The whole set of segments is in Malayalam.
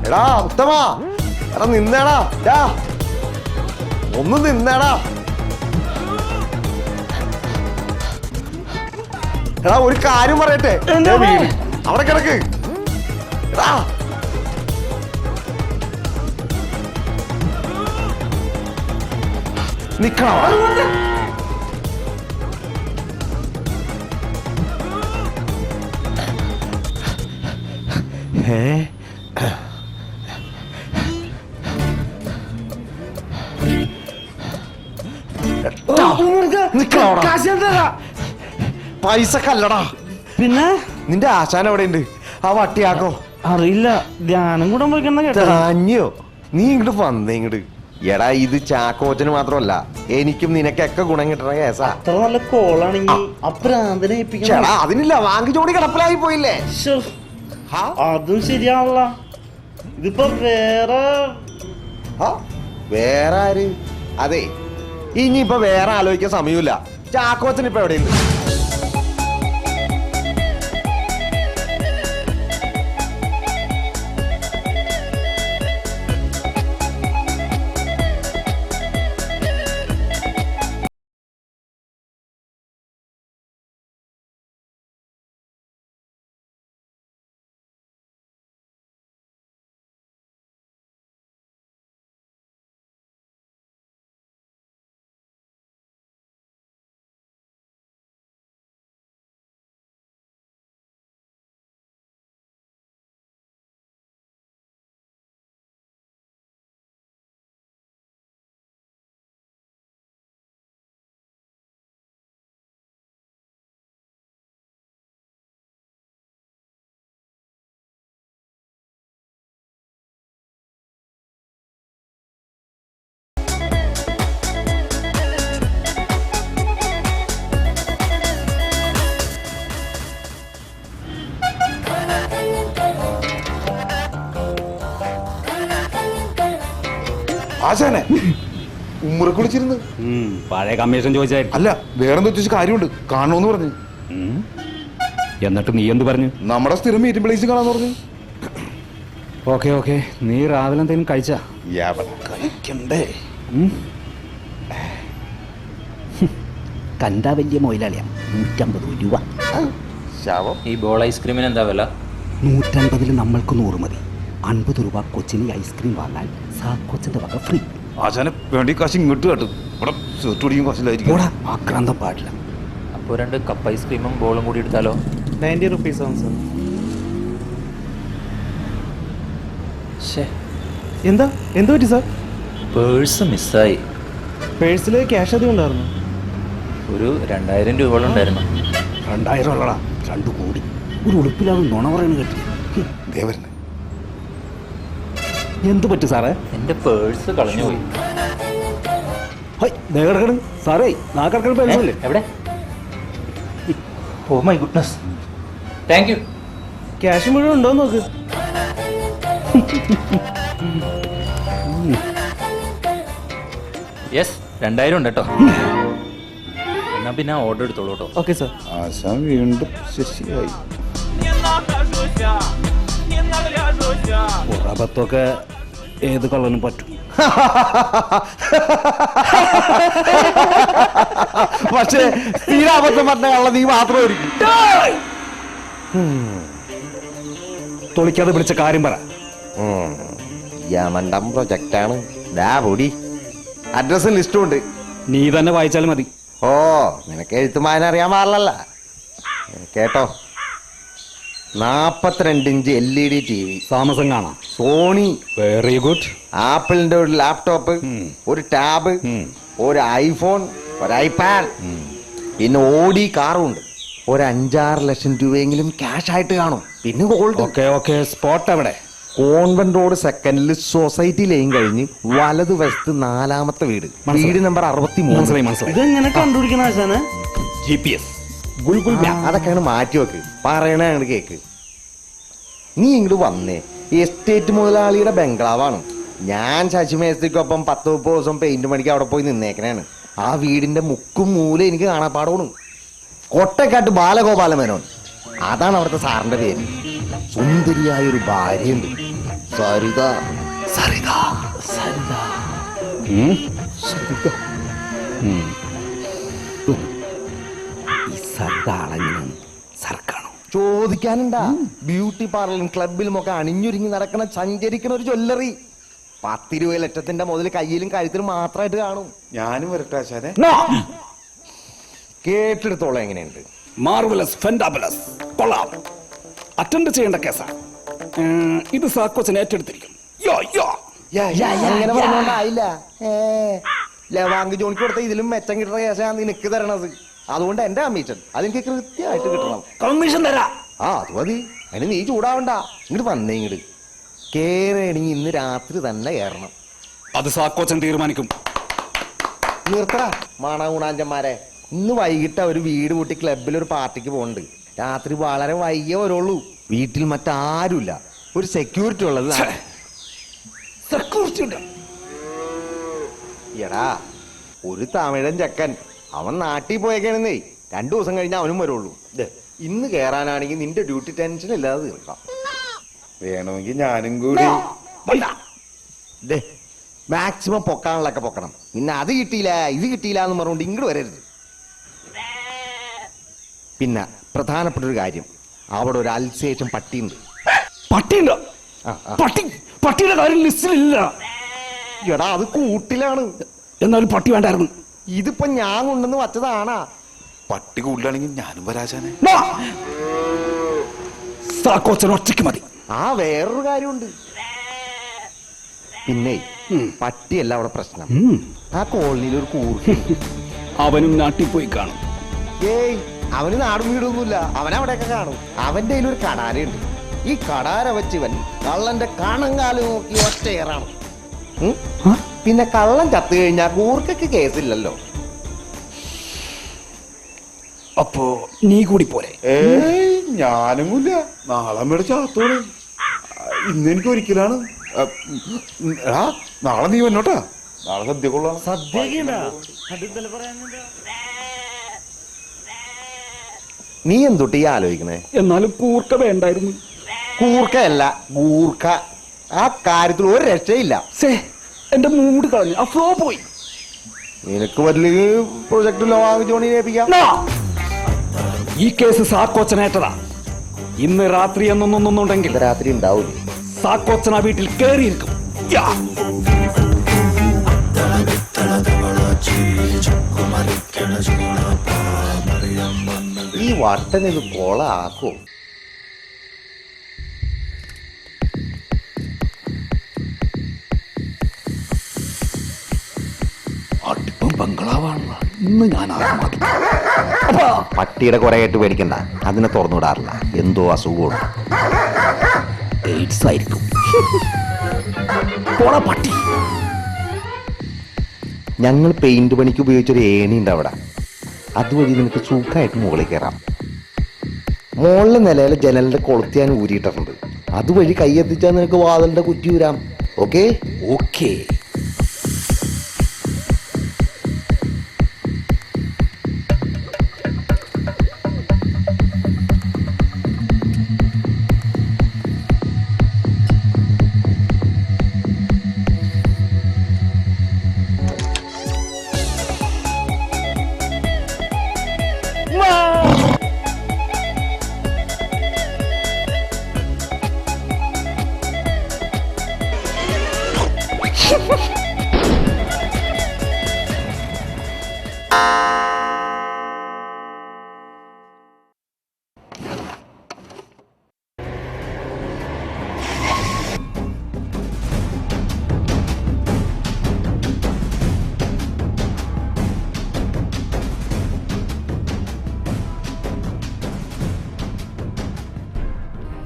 എടാ ഉത്തമ, എടാ നിന്നേടാ, ഒന്ന് നിന്നേടാ. എടാ ഒരു കാര്യം പറയട്ടെ, അവിടെ കിടക്ക്. എടാ നിക്കണോ? പൈസ കല്ലടാ. പിന്നെ നിന്റെ ആശാൻ എവിടെ ഉണ്ട്? ആ വട്ടിയാക്കോ? അറിയില്ല, ധ്യാനം കൂടെ ധാന്യോ? നീ ഇങ്ങോട്ട് വന്നേ ഇങ്ങോട്ട്. എടാ ഇത് ചാക്കോച്ചന് മാത്രമല്ല, എനിക്കും നിനക്കൊക്കെ ഗുണം കിട്ടണ കേസാ. അത്ര നല്ല കോളാണെങ്കിൽ അതിനില്ല, വാങ്ങി ജോടി കിടപ്പിലായി പോയില്ലേ? അതും ശരിയാണല്ല. ഇതിപ്പോ വേറെ ആര്? അതെ, ഇനിയിപ്പൊ വേറെ ആലോചിക്കാൻ സമയമില്ല. ചാക്കോച്ചൻ ഇപ്പൊ എവിടെയുണ്ട്? ആശാനെ ഉമ്മറെ കുളിച്ചിരുന്നു. പഴയ കമ്മീഷൻ ചോദിച്ചായിരുന്നു. അല്ല, വേറെന്താ ചോദിച്ച കാര്യമുണ്ട്, കാണണമെന്ന് പറഞ്ഞു. എന്നിട്ട് നീ എന്ത് പറഞ്ഞു? നമ്മുടെ സ്ഥിരം മീറ്റിംഗ് പ്ലേസ് കാണാന്ന് പറഞ്ഞു. ഓക്കെ ഓക്കെ, നീ രാവിലെ എന്തെങ്കിലും കഴിച്ചാ? കഴിക്കണ്ടേ? കണ്ടാ വലിയ മൊയിലാളിയാ. 150 രൂപ. ഈ ബോൾ ഐസ്ക്രീമിന് എന്താ വില? 150 നമ്മൾക്ക് 100 മതി. 50 രൂപ കൊച്ചിന് ഐസ്ക്രീം വാങ്ങാൻ സാക്കോച്ചന്റെ വക ഫ്രീ. ആശാനെ വേണ്ടി കാശ് ഇങ്ങോട്ട് കേട്ടു. ഇവിടെ ഷർട്ട് പിടിക്കും കാശില്ലായിരിക്കും. ആക്രാന്തം പാടില്ല. അപ്പോൾ 2 കപ്പ് ഐസ്ക്രീമും ബോളും കൂടി എടുത്താലോ? 90 റുപ്പീസ് ആണ് സാർ. എന്താ പറ്റി സാർ? പേഴ്സ് മിസ്സായി. പേഴ്സിൽ ക്യാഷ് അധികം ഉണ്ടായിരുന്നു. ഒരു 2000 രൂപകളുണ്ടായിരുന്നു. 2000 ഉള്ളടാ, 2 കോടി. ഒരു ഉടുപ്പില്ലാതെ നുണ പറയുന്നത് കേട്ടു. ദേവരന് എന്ത് പറ്റും സാറേ? എൻ്റെ പേഴ്സ് കളഞ്ഞുപോയി. സാറേ, പേഴ്സല്ലേ എവിടെ? Oh my goodness, thank you. Cash മുഴുവൻ ഉണ്ടോ നോക്ക്. യെസ്, 2000 ഉണ്ട് കേട്ടോ. എന്നാ പിന്നെ ഓർഡർ എടുത്തോളൂ കേട്ടോ. Okay sir. ആശാൻ വീണ്ടും ശരിയായി. ഉറബത്തൊക്കെ ഏത് കള്ളനും പറ്റും. പക്ഷേ തീരാബദ്ധം പറഞ്ഞ കള്ള നീ മാത്രമായിരിക്കും. തൊളിക്കാതെ വിളിച്ച കാര്യം പറ. യമണ്ടം പ്രൊജക്റ്റാണ്. പൊടി അഡ്രസ്സും ലിസ്റ്റും ഉണ്ട്. നീ തന്നെ വായിച്ചാൽ മതി. ഓ, നിനക്ക് എഴുത്തുമാൻ അറിയാൻ പാടില്ലല്ല. കേട്ടോ, 42 ഇഞ്ച് LED TV, സാംസങ് കാണാം, സോണി, വെരി ഗുഡ്, ആപ്പിളിന്റെ ഒരു ലാപ്ടോപ്പ്, ഒരു ടാബ്, ഒരു ഐഫോൺ, ഒരു ഐപാഡ്, പിന്നെ ഓഡി കാറും ഉണ്ട്. ഒരു 5-6 ലക്ഷം രൂപയെങ്കിലും ക്യാഷ് ആയിട്ട് കാണും. പിന്നെ ഗോൾഡ്. ഓക്കെ. സ്പോട്ട് എവിടെ? കോൺവെന്റ് റോഡ് സെക്കൻഡിൽ സൊസൈറ്റി ലൈൻ കഴിഞ്ഞ് വലതു വശത്ത് 4ാമത്തെ വീട്, വീട് നമ്പർ 63. മനസ്സിലായി. ഇതെങ്ങനെ കണ്ടുപിടിക്കണ ആശാനെ? GPS, അതൊക്കെയാണ് മാറ്റി വെക്ക്. പറയണ അങ്ങോട്ട് കേക്ക്. നീ ഇങ്ങോട്ട് വന്നേ. എസ്റ്റേറ്റ് മുതലാളിയുടെ ബംഗ്ലാവാണ്. ഞാൻ ശശിമേസ്ത്രിക്കൊപ്പം 10-30 ദിവസം പെയിന്റ് പണിക്ക് അവിടെ പോയി നിന്നേക്കണേണ്. ആ വീടിന്റെ മുക്കും മൂല എനിക്ക് കാണാപ്പാടോണ്. കൊട്ടക്കാട്ട് ബാലഗോപാല മേനോൻ. അതാണ് അവിടുത്തെ സാറിന്റെ പേര്. സുന്ദരിയായ ഒരു ഭാര്യയുണ്ട്, സരിത. സരിത സരിത സരിത. ഈ സരിത ആളെങ്ങനെ സർക്കാണോ? ചോദിക്കാനുണ്ടാ? ബ്യൂട്ടി പാർലറും ക്ലബിലും ഒക്കെ അണിഞ്ഞൊരുങ്ങി നടക്കണ സഞ്ചരിക്കണ ഒരു ജ്വല്ലറി. 10-20 ലക്ഷത്തിന്റെ മുതൽ കയ്യിലും കഴുത്തിലും മാത്രമായിട്ട് കാണും. ഞാനും വരട്ടെ ആശാനെ. കേട്ടെടുത്തോളം എങ്ങനെയുണ്ട്? മാർവലസ് ഫെന്റാബലസ്, കൊള്ളാം. അറ്റൻഡ് ചെയ്യേണ്ട കേസാ. ഇത് സാക്കോച്ചൻ ഏറ്റെടുത്തിരിക്കും. യോ യോ അങ്ങനെ പറഞ്ഞോണ്ടായില്ല. ലവാങ്ക് ജോണിക്ക് കൊടുത്ത ഇതിലും മെച്ചം കിട്ടുന്ന കേസാണ് നിനക്ക് തരണത്. അതുകൊണ്ട് എന്റെ കമ്മീഷൻ അതെനിക്ക് കൃത്യമായിട്ട് കിട്ടണം. കമ്മീഷൻ തരാ. അത് മതി. അതിന് നീ ചൂടാവണ്ട. ഇങ്ങോട്ട് വന്നേ. ഇങ്ങോട്ട് കേറണെങ്കിൽ ഇന്ന് രാത്രി തന്നെ കയറണം. അത് സാക്കോച്ചൻ തീരുമാനിക്കും. നിർത്തടാ മണഗുണാഞ്ചന്മാരെ. ഇന്ന് വൈകിട്ട് ഒരു വീട് കൂട്ടി ക്ലബിൽ ഒരു പാർട്ടിക്ക് പോകുന്നുണ്ട്. രാത്രി വളരെ വൈകിയേ വരുള്ളൂ. വീട്ടിൽ മറ്റാരുമില്ല. ഒരു സെക്യൂരിറ്റി ഉള്ളത്. സെക്യൂരിറ്റി ഉണ്ട്. എടാ, ഒരു തമിഴൻ ചെക്കൻ, അവൻ നാട്ടിൽ പോയേക്കാണെന്നേ. 2 ദിവസം കഴിഞ്ഞാൽ അവനും വരുള്ളൂ. ഇന്ന് കേറാനാണെങ്കിൽ നിന്റെ ഡ്യൂട്ടി ടെൻഷൻ ഇല്ലാതെ തീർക്കാം. വേണമെങ്കിൽ ഞാനും കൂടി. മാക്സിമം പൊക്കാനുള്ളൊക്കെ പൊക്കണം. പിന്നെ അത് കിട്ടിയില്ല ഇത് കിട്ടിയില്ല എന്ന് പറഞ്ഞുകൊണ്ട് ഇങ്ങോട്ട് വരരുത്. പിന്നെ പ്രധാനപ്പെട്ട ഒരു കാര്യം, അവിടെ ഒരു അൽസേഷൻ പട്ടിയുണ്ട്. പട്ടിയുണ്ടോ? പട്ടി പട്ടിയുടെ കാര്യം ലിസ്റ്റിലില്ല. എടാ, അത് കൂട്ടിലാണ്. എന്നാലും പട്ടി വേണ്ടായിരുന്നു. ഇതിപ്പോ ഞാൻ കൊണ്ടുവന്ന് വച്ചതാണാ. പട്ടി കൂടുതലാണെങ്കിൽ ഞാനും വരാശാനെ. സാക്കോച്ചൻ ഒറ്റയ്ക്ക് മതി. വേറൊരു കാര്യമുണ്ട്. പിന്നെ പട്ടിയല്ല അവിടെ പ്രശ്നം. ആ കോളനിയിൽ ഒരു കൂർക്ക. അവനും നാട്ടിൽ പോയി കാണും. ഏയ്, അവന് നാടും വീടൊന്നുമില്ല. അവനവിടെയൊക്കെ കാണും. അവന്റെ കയ്യിൽ ഒരു കടാരയുണ്ട്. ഈ കടാര വെച്ചിവൻ കള്ളന്റെ കണങ്കാല് നോക്കി ഒറ്റയേറാണ്. പിന്നെ കള്ളൻ ചത്തു കഴിഞ്ഞാൽ കൂർക്കയ്ക്ക് കേസില്ലല്ലോ. അപ്പോ നീ കൂടി പോരെ? ഞാനും ഇല്ല. നാളെ മേടിച്ച അത്തോട്. ഇന്ന് എനിക്ക് ഒരിക്കലാണ്. നാളെ നീ വന്നോട്ടാ. നാളെ സദ്യ കൊള്ളാം. നീ എന്തൊട്ട് ഈ ആലോചിക്കണേ? എന്നാലും കൂർക്ക വേണ്ടായിരുന്നു. കൂർക്കയല്ല, ഗൂർക്ക. ആ കാര്യത്തിൽ ഒരു രക്ഷയില്ല. എന്റെ മൂഡ് കളഞ്ഞു. ആ ഫ്ലോ പോയി. നിനക്ക് വലിയ പ്രൊജക്ട് ലോവാങ് ജോണിനെ ഏൽപ്പിക്കാം. ഈ കേസ് സാക്കോച്ചനേറ്റതാ. ഇന്ന് രാത്രി എന്നൊന്നുണ്ടെങ്കിൽ രാത്രി ഉണ്ടാവൂലേ? സാക്കോച്ചൻ ആ വീട്ടിൽ കേറിയിരിക്കും. ഈ വട്ടൻ ഇത് കൊളാക്കോ? അടുപ്പം ബംഗ്ലാവാണല്ലോ. ഇന്ന് ഞാൻ പട്ടിയുടെ കുറേയായിട്ട് പേടിക്കണ്ട. അതിനെ തുറന്നു വിടാറില്ല. എന്തോ അസുഖമുണ്ട്. എയ്ഡ്സ് ആയിരിക്കും. പട്ടി. ഞങ്ങൾ പെയിന്റ് പണിക്ക് ഉപയോഗിച്ചൊരു ഏണി ഉണ്ട് അവിടെ. അതുവഴി നിനക്ക് സുഖമായിട്ട് മുകളിൽ കയറാം. മുകളിലെ നിലയിലെ ജനലിന്റെ കൊളുത്തി ഞാൻ ഊരിയിട്ടുണ്ട്. അതുവഴി കൈയെത്തിച്ചാൽ നിനക്ക് വാതിലിന്റെ കുറ്റി ഊരാം. ഓക്കെ? ഓക്കെ.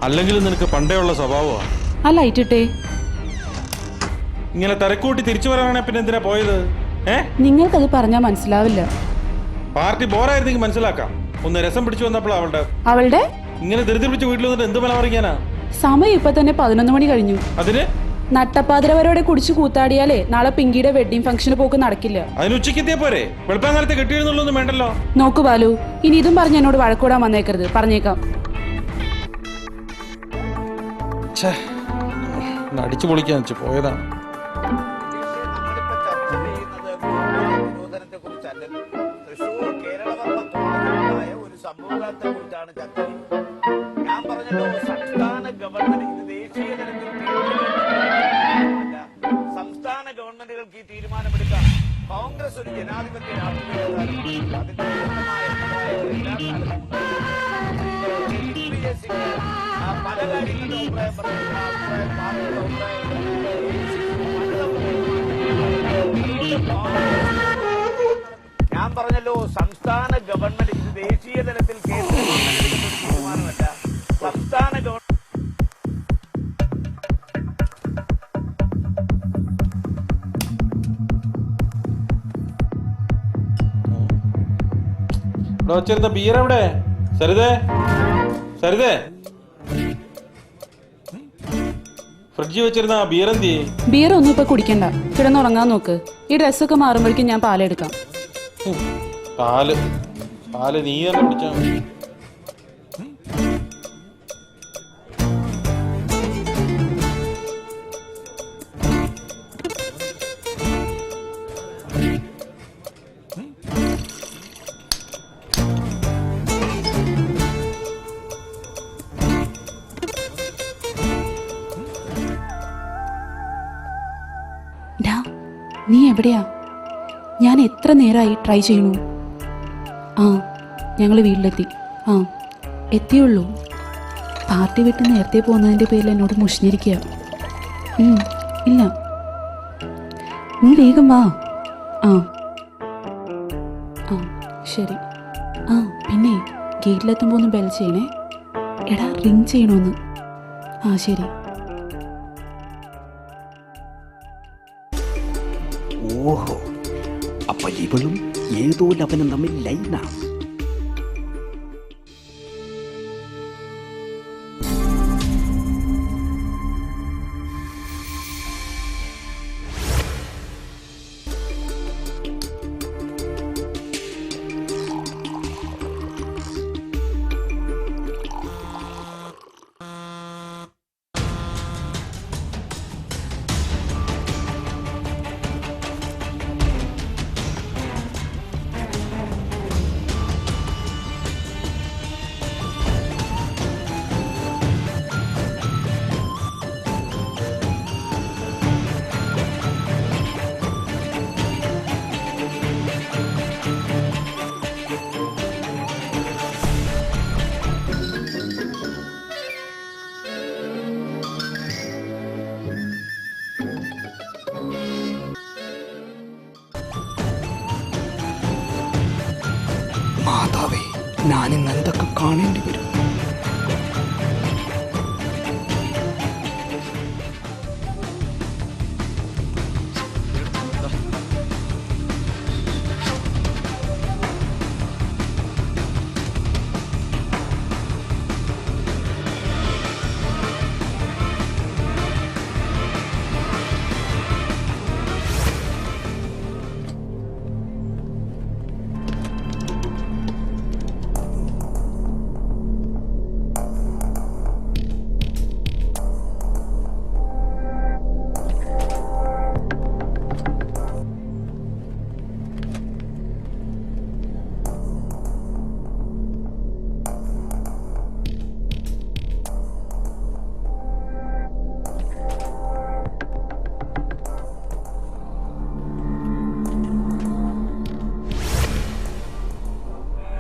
അല്ലെങ്കിൽ നിനക്ക് പണ്ടേ ഉള്ള സ്വഭാവമാണ്. ആ ലൈറ്റ് ഇട്ടേ. ഇങ്ങനെ തിരക്കൂട്ടി തിരിച്ചു വരാനാണ് പിന്നെ എന്തിനാ പോയത്? നിങ്ങൾക്കത് പറഞ്ഞാൽ മനസ്സിലാവില്ല. പാർട്ടി ബോറായിരുന്നെങ്കിൽ മനസ്സിലാക്കാം. ഒന്ന് രസം പിടിച്ചു വന്നപ്പോൾ അവളുടെ ഇങ്ങനെ ധൃതി പിടിച്ച് വീട്ടിൽ വന്നിട്ട് എന്ത് വില പറയാനാ? സമയം ഇപ്പൊ തന്നെ 11 മണി കഴിഞ്ഞു. അതിന് നട്ടപ്പാതിരവരോടെ കുടിച്ചു കൂത്താടിയാലേ നാളെ പിങ്കിയുടെ വെഡിങ് ഫംഗ്ഷന് പോക്ക് നടക്കില്ല. അതിന് ഉച്ചയ്ക്കെത്തിയാ പോരെ? വെളുപ്പാങ്കാലത്ത് കെട്ടിയെന്നുള്ളൊന്നും വേണ്ടല്ലോ. നോക്കു ബാലു, ഇനി ഇതും പറഞ്ഞ് എന്നോട് വഴക്കൂടാൻ വന്നേക്കരുത്. പറഞ്ഞേക്കാം. അടിച്ചു പൊളിക്കാൻ വെച്ച് പോയതാണ്. നമ്മളിപ്പോ ചർച്ച ചെയ്യുന്നത് നിരോധനത്തെ കുറിച്ചല്ലല്ലോ. തൃശ്ശൂർ കേരളവർമ്മ കോളേജിലുണ്ടായ ഒരു സംഭവത്തെ കുറിച്ചാണ് ചർച്ച ചെയ്യുന്നത്. ഞാൻ പറഞ്ഞല്ലോ, സംസ്ഥാന ഗവൺമെന്റ് ഇത് ദേശീയ തലത്തിൽ തീരുമാനമല്ല. സംസ്ഥാന ഗവൺമെന്റുകൾക്ക് ഈ തീരുമാനമെടുക്കാം. കോൺഗ്രസ് ഒരു ജനാധിപത്യ രാഷ്ട്രീയമാണ്. അതിന്റെ വ്യക്തമായ അഭിപ്രായങ്ങൾ എല്ലാ കാലത്തും പല കാര്യങ്ങളും അഭിപ്രായം പറഞ്ഞിട്ടുണ്ട്. അഭിപ്രായം പാർട്ടിയുടെ അഭിപ്രായം ഞാൻ പറഞ്ഞല്ലോ, സംസ്ഥാന ഗവൺമെന്റ് ഇത് ദേശീയ തലത്തിൽ കേന്ദ്ര ഗവൺമെന്റ് തീരുമാനമല്ല. സംസ്ഥാന ഗവൺമെന്റ് ഇവിടെ വെച്ചിരുന്ന ബിയർ എവിടെ? സരിതേ, സരിതേ, ഫ്രിഡ്ജിൽ വെച്ചിരുന്ന ബിയർ എന്തി? ബിയർ ഒന്നും ഇപ്പൊ കുടിക്കണ്ട, കിടന്നുറങ്ങാൻ നോക്ക്. ഈ ഡ്രസ്സൊക്കെ മാറുമ്പോഴേക്കും ഞാൻ പാലെടുക്കാം. പാല് പാല് നീ തന്നെ കുടിച്ചാ മതി. ഡാ, നീ എവിടെയാ? ഞാൻ എത്ര നേരമായി ട്രൈ ചെയ്യണു. ആ, ഞങ്ങൾ വീട്ടിലെത്തി. ആ, എത്തിയുള്ളൂ. പാർട്ടി വിട്ട് നേരത്തെ പോകുന്നതിൻ്റെ പേരിൽ എന്നോട് മുഷിഞ്ഞിരിക്കുക. ഇല്ല, നീ വേഗം വാ. ആ ആ ശരി. ആ പിന്നെ ഗേറ്റിലെത്തുമ്പോൾ ഒന്ന് ബെൽ ചെയ്യണേ. എടാ, റിങ് ചെയ്യണമെന്ന്. ആ ശരി. ഓഹോ, അപ്പൊ ഇവളും ഏതോ ലവനും തമ്മിൽ ലൈനാണ്. മാതാവേ, ഞാനിന്ന് എന്തൊക്കെ കാണേണ്ടി വരും?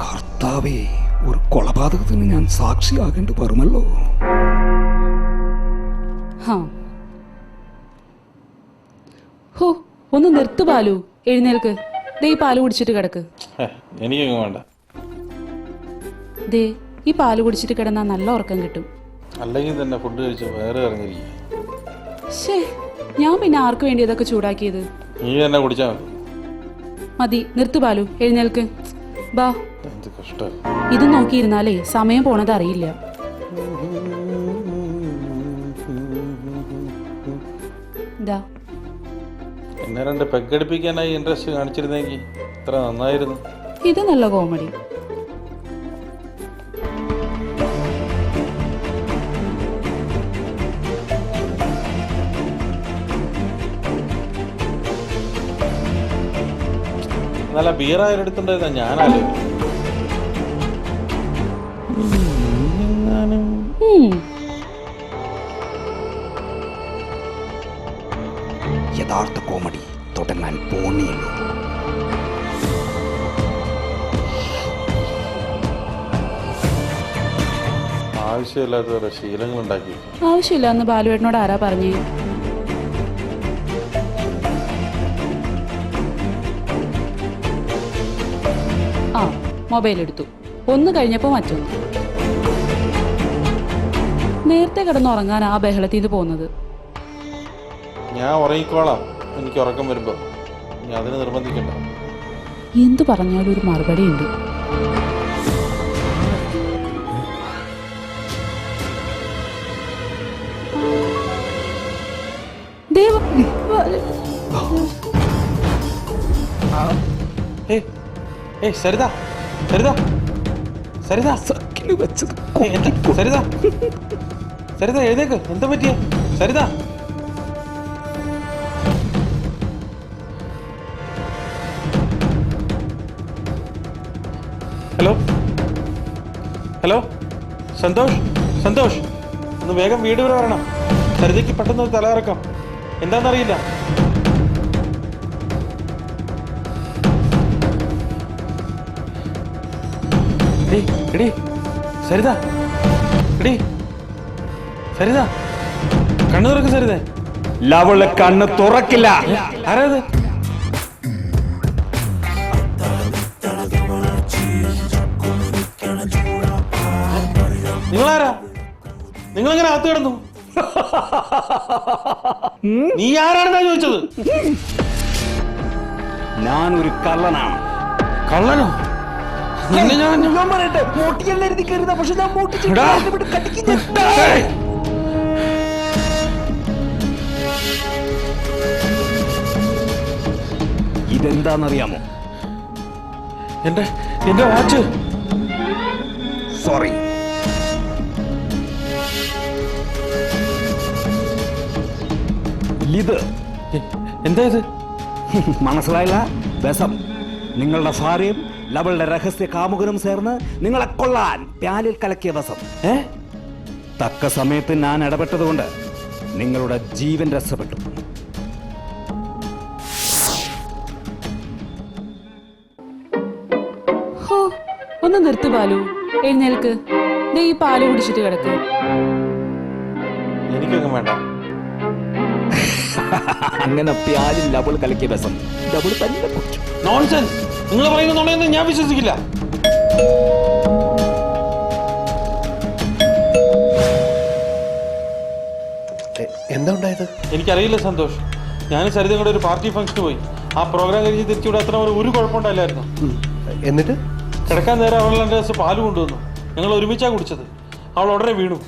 കർത്താവേ, ഒരു കൊലപാതകത്തിന് ഞാൻ സാക്ഷിയാകേണ്ടി വരുമല്ലോ. ഹോ, ഒന്ന് നിർത്തു പാലു. എഴുന്നേൽക്ക്. ദേ, ഈ പാല് കുടിച്ചിട്ട് കിടക്ക്. എനിക്കൊന്നും വേണ്ട. ദേ, ഈ പാല് കുടിച്ചിട്ട് കിടന്നാൽ നല്ല ഉറക്കം കിട്ടും. അല്ലെങ്കിൽ തന്നെ ഫുഡ് കഴിച്ച് വേറെ ഇറങ്ങിയിരിക്കും. ശേ, ഞാൻ പിന്നെ ആർക്ക് വേണ്ടി ഇതൊക്കെ ചൂടാക്കിയത്? നീ തന്നെ കുടിച്ചാൽ മതി. മതി, നിർത്തു പാലു. എഴുന്നേൽക്ക്. ബാ. എന്ത് കഷ്ടം. ഇത് നോക്കിയിരുന്നാലേ സമയം പോണത് അറിയില്ല. ദാ, എന്നെ രണ്ട് പെഗടിപ്പിക്കാനായി ഇൻട്രസ്റ്റ് കാണിച്ചിരുന്നെങ്കിൽ ഇത്ര നന്നായിരുന്നു. ഇത് നല്ല കോമഡി. നല്ല ബിയർ ആരെടുത്തുണ്ടായിരുന്ന ഞാൻ ആലോചിക്കും. യഥാർത്ഥ കോമഡി തുടങ്ങാൻ പോണിയുള്ളൂ. ആവശ്യമില്ലാത്ത ഓരോ ശീലങ്ങൾ ഉണ്ടാക്കി. ആവശ്യമില്ല എന്ന് ബാലുവേട്ടനോട് ആരാ പറഞ്ഞേ? ആ മൊബൈൽ എടുത്തു, ഒന്ന് കഴിഞ്ഞപ്പോൾ മറ്റൊന്ന്. നേരത്തെ കിടന്നുറങ്ങാൻ ആ ബഹളത്തിൽ നിന്ന് പോകുന്നത്. ഞാൻ ഉറങ്ങിക്കോളാം, എനിക്ക് ഉറക്കം വരുമ്പോ. ഞാൻ അതിന് നിർബന്ധിക്കണ്ട. എന്തു പറഞ്ഞാലും ഒരു മറുപടി ഉണ്ട്. സരിത സരിത സരിത സരിത സരിത എഴുതേക്ക്. എന്താ പറ്റിയ സരിത? ഹലോ ഹലോ, സന്തോഷ് സന്തോഷ്, ഒന്ന് വേഗം വീട് വരെ വരണം. സരിതയ്ക്ക് പെട്ടെന്ന് തലകറക്കം, എന്താണെന്നറിയില്ല. എടീ സരിത, എടീ സരിത, കണ്ണു തുറക്ക് സരിത. ലവള് കണ്ണ് തുറക്കില്ല. ആരാത്? നിങ്ങളാരാ? നിങ്ങളെങ്ങനെ അകത്ത് കിടന്നു? നീ ആരാണെന്നാ ചോദിച്ചത്? ഞാൻ ഒരു കള്ളനാണ്. കള്ളനോ? നിന്നെ ഞാൻ എടാ. ഏയ്. ഇതെന്താണെന്നറിയാമോ? എന്റെ വാച്ച്. സോറി. ഇത് എന്താ ഇത്? മനസ്സിലായില്ല? ബസം. നിങ്ങളുടെ ഭാര്യയും ലവളുടെ രഹസ്യ കാമുകനും ചേർന്ന് നിങ്ങളെ കൊള്ളാൻ പ്യാലിൽ കലക്കിയ ബസം. തക്ക സമയത്ത് ഞാൻ ഇടപെട്ടതുകൊണ്ട് നിങ്ങളുടെ ജീവൻ രക്ഷപ്പെട്ടു. ഹോ, ഒന്ന് നിർത്ത് ബാലു, എഴുന്നേൽക്ക്. ദേ ഈ പാല് കുടിച്ചിട്ട് കിടക്ക്. എനിക്കൊന്നും വേണ്ട. അങ്ങനെ പ്യാലിൽ ലവൾ കലക്കിയ ബസം ലവൾ തന്നെ കുടിച്ചു. നോൺസെൻസ്. നിങ്ങൾ പറയുന്ന നുണയൊന്നും ഞാൻ വിശ്വസിക്കില്ല. എന്താ ഉണ്ടായത്? എനിക്കറിയില്ല സന്തോഷ്. ഞാൻ സരിതയും കൂടെ ഒരു പാർട്ടി ഫംഗ്ഷന് പോയി. ആ പ്രോഗ്രാം കഴിഞ്ഞ് തിരിച്ചുവിടെ അത്ര ഒരു കുഴപ്പമുണ്ടായില്ലായിരുന്നു. എന്നിട്ട് കിടക്കാൻ നേരം അവൾ എൻ്റെ ദിവസം പാല് കൊണ്ടുവന്നു. ഞങ്ങൾ ഒരുമിച്ചാണ് കുടിച്ചത്. അവൾ ഉടനെ വീണു.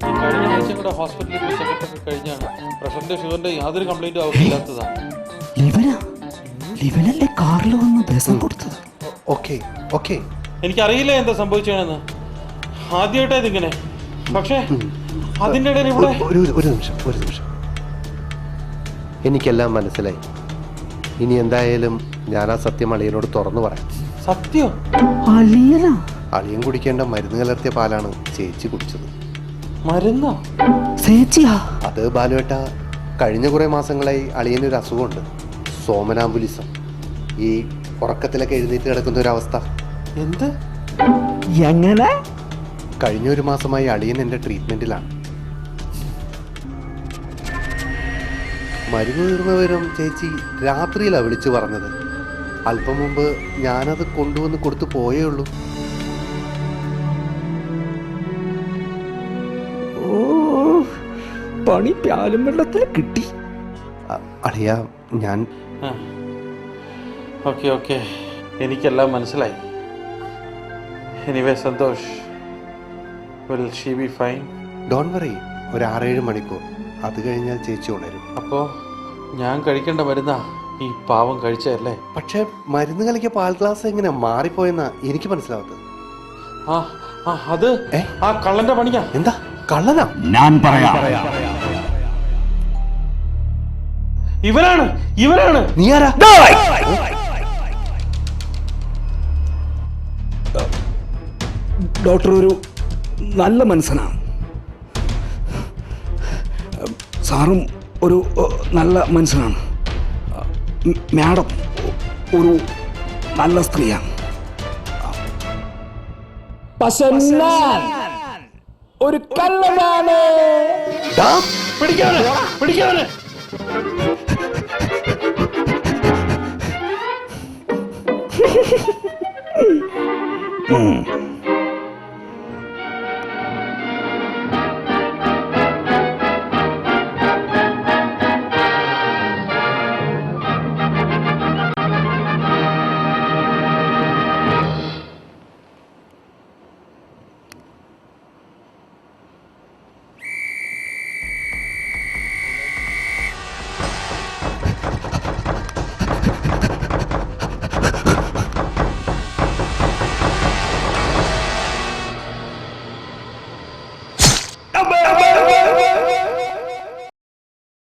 ഈ കഴിഞ്ഞ ആഴ്ച കൂടെ ഹോസ്പിറ്റലിൽ ചെക്കപ്പൊക്കെ കഴിഞ്ഞാണ്. പ്രഷറിന്റെ ഷുഗറിന്റെ യാതൊരു കംപ്ലൈന്റും അവർക്കില്ലാത്തതാണ്. എനിക്കറിയില്ല എന്താ സംഭവിച്ചതെന്ന്. ആദ്യമായിട്ടാ ഇതിങ്ങനെ. പക്ഷേ അതിൻ്റെ ഇടയിൽ ഇവിടെ ഒരു നിമിഷം. എനിക്കെല്ലാം മനസ്സിലായി. ഇനി എന്തായാലും ഞാൻ ആ സത്യം അളിയനോട് തുറന്നു പറയാം. സത്യം? അളിയൻ കുടിക്കേണ്ട മരുന്ന് കലർത്തിയ പാലാണ് ചേച്ചി കുടിച്ചത്. മരുന്നോ? അത് ബാലുവേട്ട, കഴിഞ്ഞ കുറെ മാസങ്ങളായി അളിയനൊരു അസുഖമുണ്ട്, സോമനാംബുലിസം. ഈ ഉറക്കത്തിലൊക്കെ എഴുന്നേറ്റ് കിടക്കുന്ന ഒരു അവസ്ഥ. എന്ത്? എങ്ങനെ? കഴിഞ്ഞ ഒരു മാസമായി അളിയൻ എൻ്റെ ട്രീറ്റ്മെന്റിലാണ്. മരുന്ന് തീർന്നവരും ചേച്ചി രാത്രിയിലാണ് വിളിച്ചു പറഞ്ഞത്. അല്പം മുമ്പ് ഞാനത് കൊണ്ടുവന്ന് കൊടുത്തു പോയേ ഉള്ളൂ. പണി പ്യാലും വെള്ളത്തിൽ കിട്ടി. അളിയ, ഞാൻ ഓക്കെ എനിക്കെല്ലാം മനസ്സിലായി. Anyway Santhosh, will she be fine? Don't worry. ഒരു 6-7 മണിക്കൂർ, അത് കഴിഞ്ഞാൽ ചേച്ചി ഉണരും. അപ്പോൾ ഞാൻ കഴിക്കേണ്ട മരുന്നാ ഈ പാവം കഴിച്ചതല്ലേ? പക്ഷെ മരുന്ന് കലക്കിയ പാൽ ഗ്ലാസ് എങ്ങനെ മാറിപ്പോയെന്നാ എനിക്ക് മനസ്സിലാവത്തത്. അത് ആ കള്ളന്റെ പണിയാ. എന്താ കള്ളനാ? ഞാൻ പറയാം. ഇവനാണ്. നീ ആരാ? ഡോക്ടർ ഒരു നല്ല മനസ്സനാണ്. സാറും ഒരു നല്ല മനുഷ്യനാണ്. മാഡം ഒരു നല്ല സ്ത്രീയാണ്. പക്ഷെ ഞാൻ ഒരു കള്ളനാണ്. പിടിക്കാവനെ പിടിക്കാവനെ.